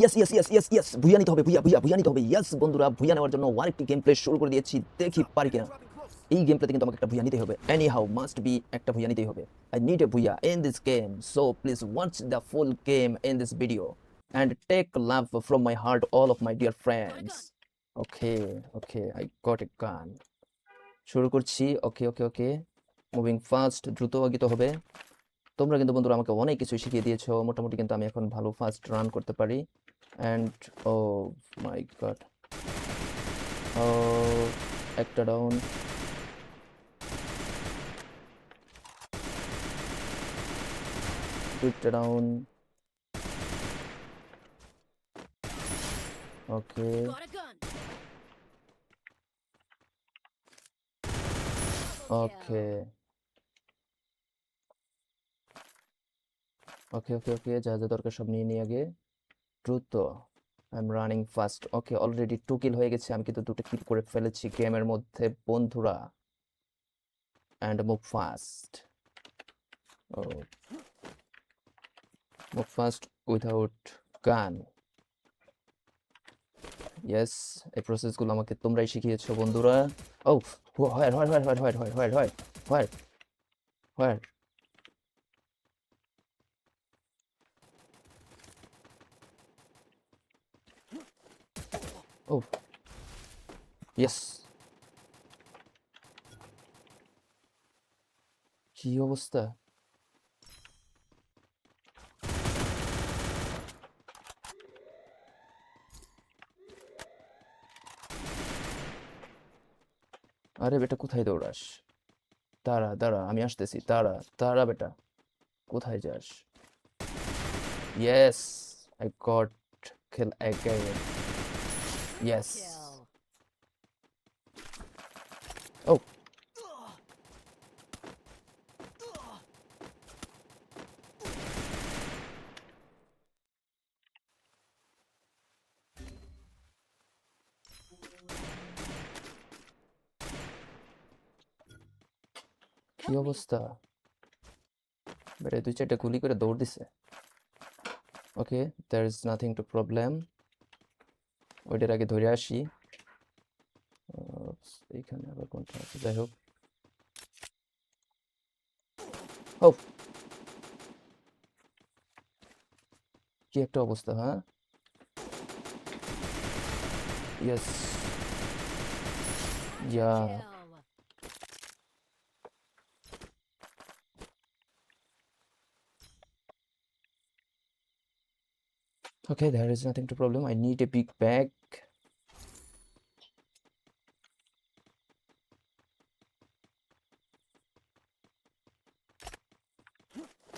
Yes yes yes yes yes, ভুইয়া নিতে হবে, ভুইয়া নিতে হবে। ইয়েস বন্ধুরা, ভুইয়া নেওয়ার জন্য আরেকটি গেম প্লে শুরু করে দিয়েছি, দেখি পারি কিনা। এই গেম প্লেতে কিন্তু আমাকে একটা ভুইয়া নিতেই হবে, এনি হাউ মাস্ট বি, একটা ভুইয়া নিতেই হবে। আই নিড এ ভুইয়া in this game, so please watch the full game in this video and take love from my heart, all of my dear friends. Okay, okay, I got a gun. শুরু করছি। ওকে okay ওকে, moving fast, দ্রুত আগিতে হবে। তোমরা কিন্তু বন্ধুরা আমাকে অনেক কিছু শিখিয়ে দিয়েছো, মোটামুটি কিন্তু আমি এখন ভালো ফাস্ট রান করতে পারি। অ্যান্ড ও মাই গড, ও একটা ডাউন, দুইটা ডাউন। ওকে ওকে ওকে ওকে ওকে, যা যা দরকার সব নিয়ে নিয়ে আগে দ্রুত। I am running fast. Okay, already 2 কিল হয়ে গেছে, আমি কিন্তু 2টা কিল করে ফেলেছি গেমের মধ্যে বন্ধুরা। And move fast, oh move fast without gun. Yes, এই প্রসেসগুলো আমাকে তোমরাই শিখিয়েছো বন্ধুরা। Oh where where where where where where where where where where oh yes. কি অবস্থা? আরে বেটা, কোথায় দৌড়াস? দাঁড়া দাঁড়া, আমি আসতেছি, দাঁড়া দাঁড়া বেটা, কোথায় যাস? Yes, I got kill again. Yes. ও কি অবস্থা? বেটা 2-4টা গুলি করে দৌড় দিছে। Okay, there is nothing to problem. ওইটার আগে ধরে আসি। এইখানে আবার কোনটা আছে, যাই হোক। ও কি একটা অবস্থা, হ্যাঁ। Yes, yeah. Okay, there is nothing to problem. I need a big bag.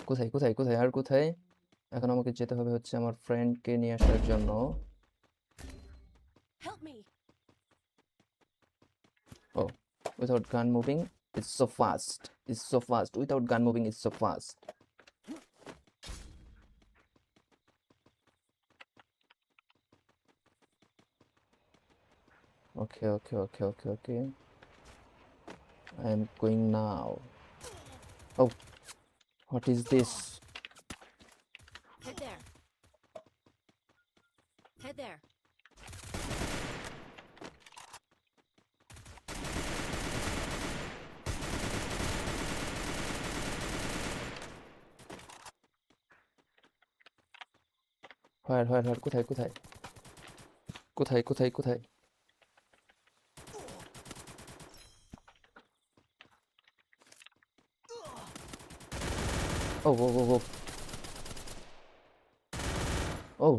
কোথায় কোথায় কোথায় আর কোথায়? এখন আমাকে যেতে হবে হচ্ছে আমার ফ্রেন্ডকে নিয়ে আসার জন্য। Oh, without gun moving, it's so fast. It's so fast. Without gun moving, it's so fast. Okay, okay, okay, okay, okay. I am going now. Oh, what is this? Head there. Head there. Where? কোথায় কোথায় কোথায় কোথায় কোথায়? Oh, whoa, whoa, whoa. Oh,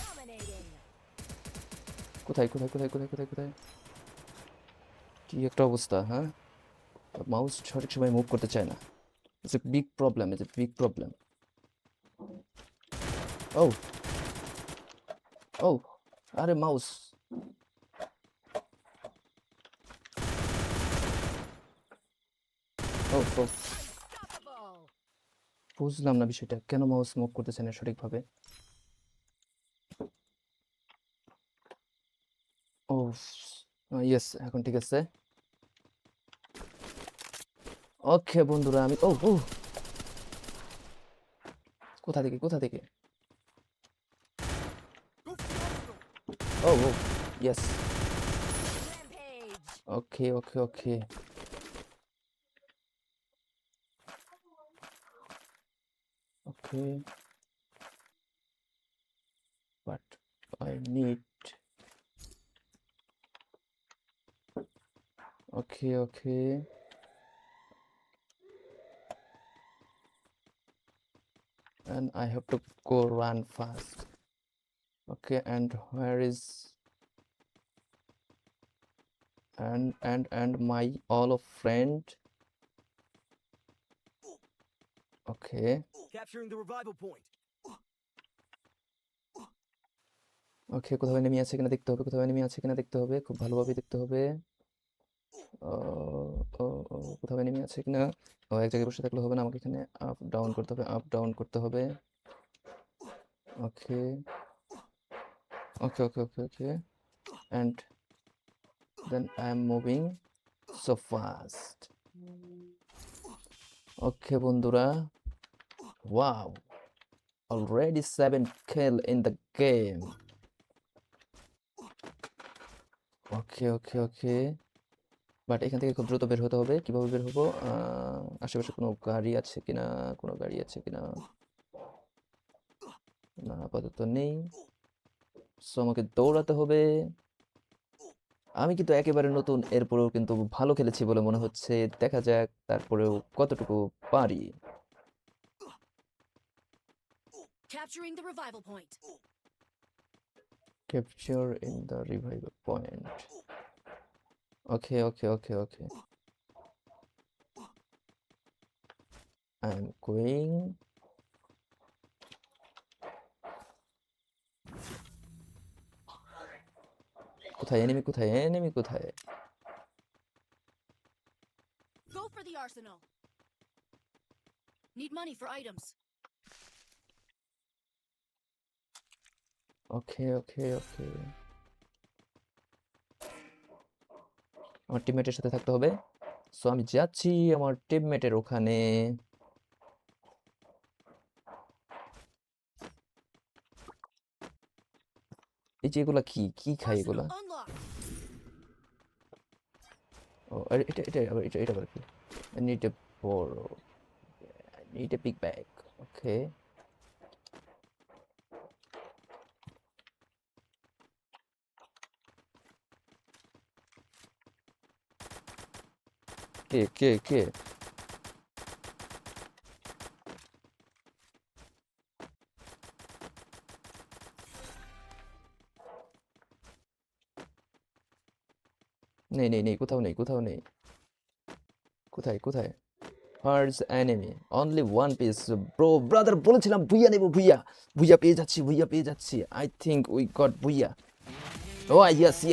Dominating. কোথায় কোথায় কোথায় কোথায় কোথায় কোথায়? কি একটা অবস্থা, হ্যাঁ। মাউস সঠিক সময় মুভ করতে চায় না। It's a big problem. It's a big problem. Oh, oh, আরে মাউস। ও ও, Unstoppable. বুঝলাম না বিষয়টা, কেন মাউস মুভ করতেছে না সঠিকভাবে। ও ইয়েস, এখন ঠিক আছে। ওকে বন্ধুরা আমি ও ও কোথা থেকে কোথা থেকে oh oh yes Rampage. Okay okay okay okay but I need okay okay and I have to go run fast okay and where is and my all of friend okay Capturing the revival point. ওকে কোথাও enemy আছে কিনা দেখতে হবে কোথাও enemy আছে কিনা দেখতে হবে খুব ভালোভাবে দেখতে হবে ও ও ও কোথাও এনিমি আছে কিনা ও এক জায়গায় বসে থাকলে হবে না আমাকে এখানে আপ ডাউন করতে হবে আপ ডাউন করতে হবে ওকে okay okay okay okay and then I am moving so fast ওকে বন্ধুরা wow already 7 kill in the game okay okay okay but এখান থেকে খুব দ্রুত বের হতে হবে কিভাবে বের হবো আশেপাশে কোনো গাড়ি আছে কিনা কোনো গাড়ি আছে কিনা না আপাতত নেই সো আমাকে দৌড়াতে হবে আমি কিন্তু একেবারে নতুন এরপরেও কিন্তু ভালো খেলেছি বলে মনে হচ্ছে দেখা যাক তারপরেও কতটুকু পারি Capturing the revival point. capture in the revival point okay okay okay okay I'm going কোথায় এনিমি কোথায় এনিমি কোথায় Go for the arsenal. Need money for items. Okay okay ওকে আমার টিমমেটের সাথে থাকতে হবে সো আমি যাচ্ছি আমার টিমমেটের ওখানে এই যে এগুলা কি কি খাই এগুলা Arsenal unlocked. ও আর এটা এটা আবার এটা আবার কি I need a borrow I need a big bag okay কে নেই কোথাও নেই কোথায় Where's the enemy? Only one piece. Bro, brother, বলেছিলাম ভুইয়া নেব ভুইয়া পেয়ে যাচ্ছি I think we got Bhuiyan. Oh, yes.